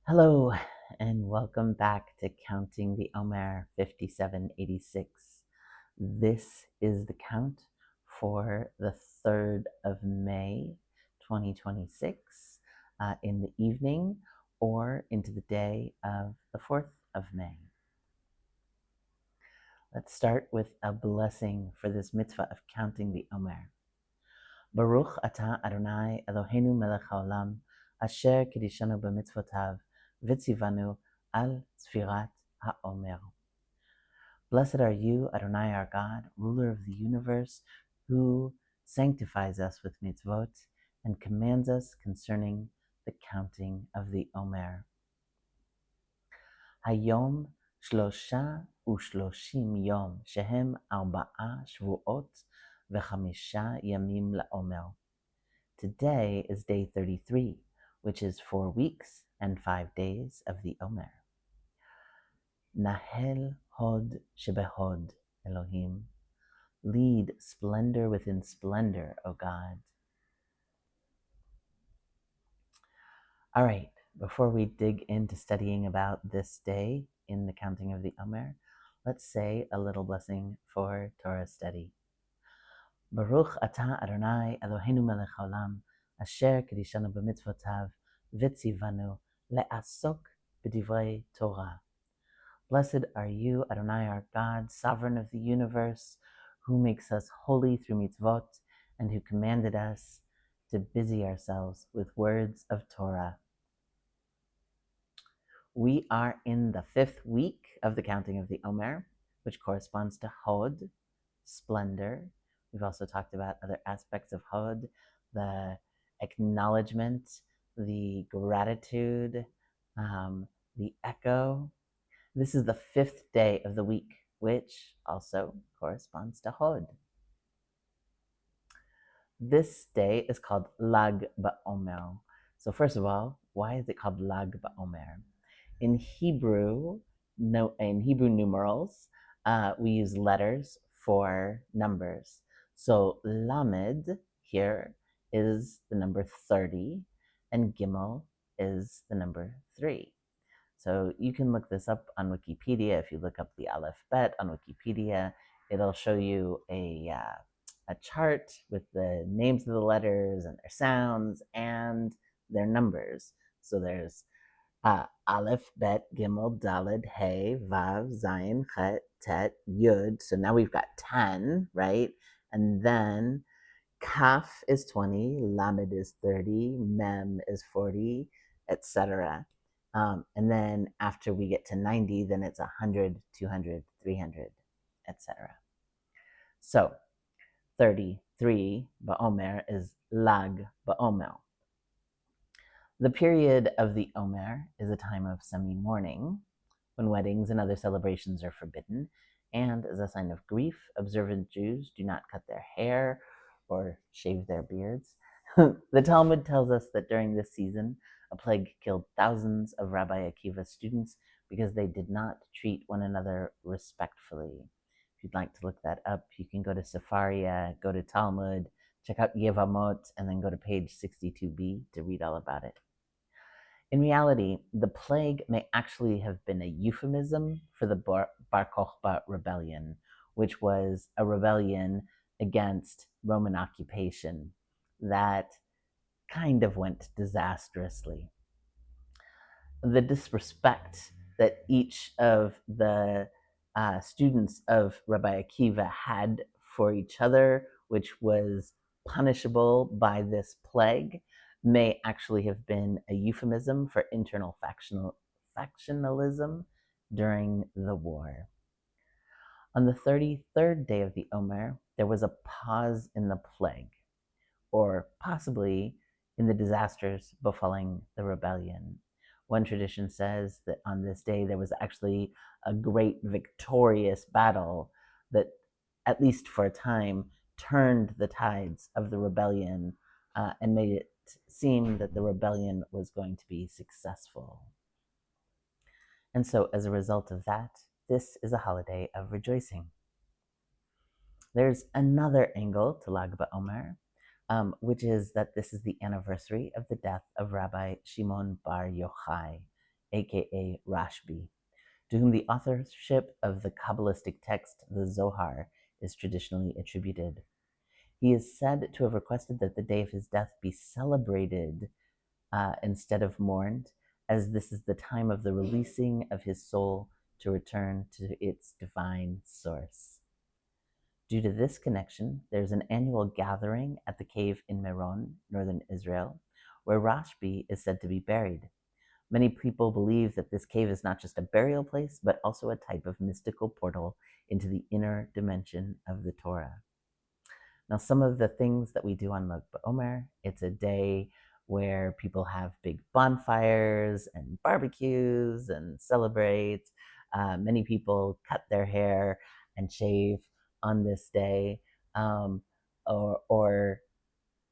Hello, and welcome back to Counting the Omer 5786. This is the count for the 3rd of May 2026 in the evening or into the day of the 4th of May. Let's start with a blessing for this mitzvah of counting the Omer. Baruch atah Adonai Eloheinu melech haolam asher kidishanu b'mitzvotav v'tzivanu al sefirot haOmer. Blessed are you, Adonai our God, ruler of the universe, who sanctifies us with mitzvot and commands us concerning the counting of the Omer. Hayom shlosha ushloshim yom shehem arba'a shvuot v'chamisha yamim la'omer. Today is day 33, which is 4 weeks and 5 days of the Omer. Nahel hod shebehod, Elohim. Lead splendor within splendor, O God. All right, before we dig into studying about this day in the counting of the Omer, let's say a little blessing for Torah study. Baruch atah Adonai Eloheinu melech haolam asher kedishanu b'mitzvotav v'tzivanu le'asok b'divrei Torah. Blessed are you, Adonai our God, sovereign of the universe, who makes us holy through mitzvot and who commanded us to busy ourselves with words of Torah. We are in the 5th week of the counting of the Omer, which corresponds to Hod, splendor. We've also talked about other aspects of Hod, the acknowledgement, the gratitude, the echo. This is the 5th day of the week, which also corresponds to Hod. This day is called Lag BaOmer. So first of all, why is it called Lag BaOmer? In Hebrew numerals, we use letters for numbers. So Lamed here is the number 30, and Gimel is the number 3. So you can look this up on Wikipedia. If you look up the Aleph Bet on Wikipedia, it'll show you a chart with the names of the letters and their sounds and their numbers. So there's Aleph, Bet, Gimel, Daled, Hey, Vav, Zayin, Chet, Tet, Yud. So now we've got 10, right? And then Kaf is 20, Lamed is 30, Mem is 40, etc. And then after we get to 90, then it's 100, 200, 300, etc. So 33 BaOmer is Lag BaOmer. The period of the Omer is a time of semi-mourning, when weddings and other celebrations are forbidden, and as a sign of grief, observant Jews do not cut their hair or shave their beards. The Talmud tells us that during this season, a plague killed thousands of Rabbi Akiva's students because they did not treat one another respectfully. If you'd like to look that up, you can go to Sefaria, go to Talmud, check out Yevamot, and then go to page 62b to read all about it. In reality, the plague may actually have been a euphemism for the Bar Kokhba rebellion, which was a rebellion against Roman occupation that kind of went disastrously. The disrespect that each of the students of Rabbi Akiva had for each other, which was punishable by this plague, may actually have been a euphemism for internal factionalism during the war. On the 33rd day of the Omer, there was a pause in the plague, or possibly in the disasters befalling the rebellion. One tradition says that on this day there was actually a great victorious battle that, at least for a time, turned the tides of the rebellion and made it seem that the rebellion was going to be successful. And so as a result of that, this is a holiday of rejoicing. There's another angle to Lag BaOmer, which is that this is the anniversary of the death of Rabbi Shimon Bar Yochai. aka Rashbi, to whom the authorship of the kabbalistic text, the Zohar, is traditionally attributed. He is said to have requested that the day of his death be celebrated instead of mourned, as this is the time of the releasing of his soul to return to its divine source. Due to this connection, there's an annual gathering at the cave in Meron, northern Israel, where Rashbi is said to be buried. Many people believe that this cave is not just a burial place, but also a type of mystical portal into the inner dimension of the Torah. Now, some of the things that we do on Lag BaOmer, it's a day where people have big bonfires and barbecues and celebrate. Many people cut their hair and shave on this day, or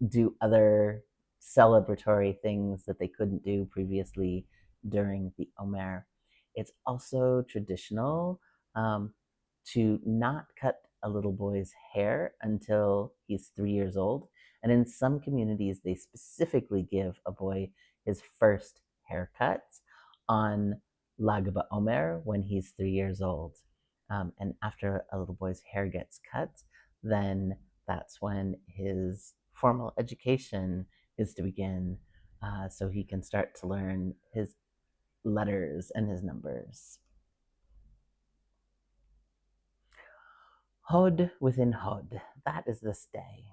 do other celebratory things that they couldn't do previously during the Omer. It's also traditional to not cut a little boy's hair until he's 3 years old. And in some communities, they specifically give a boy his first haircut on Lag BaOmer when he's 3 years old. And after a little boy's hair gets cut, then that's when his formal education is to begin, so he can start to learn his letters and his numbers. Hod within Hod, that is this day.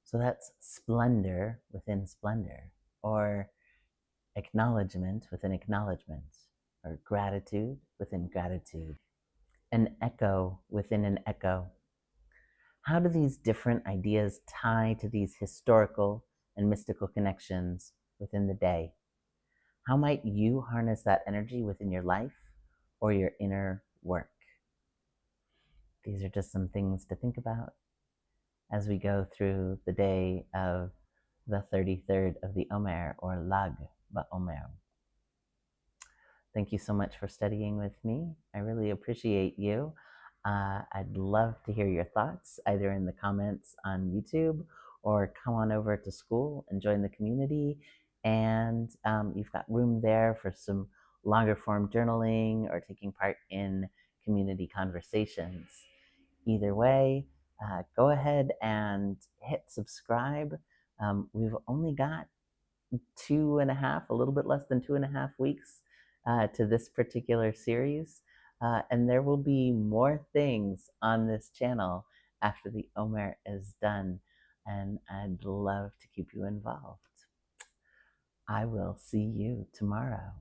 So that's splendor within splendor, or acknowledgement within acknowledgement, or gratitude within gratitude, an echo within an echo. How do these different ideas tie to these historical and mystical connections within the day? How might you harness that energy within your life or your inner work? These are just some things to think about as we go through the day of the 33rd of the Omer, or Lag BaOmer. Thank you so much for studying with me. I really appreciate you. I'd love to hear your thoughts, either in the comments on YouTube or come on over to school and join the community. And you've got room there for some longer form journaling or taking part in community conversations. Either way, go ahead and hit subscribe. We've only got 2.5, a little bit less than 2.5 weeks to this particular series. And there will be more things on this channel after the Omer is done. And I'd love to keep you involved. I will see you tomorrow.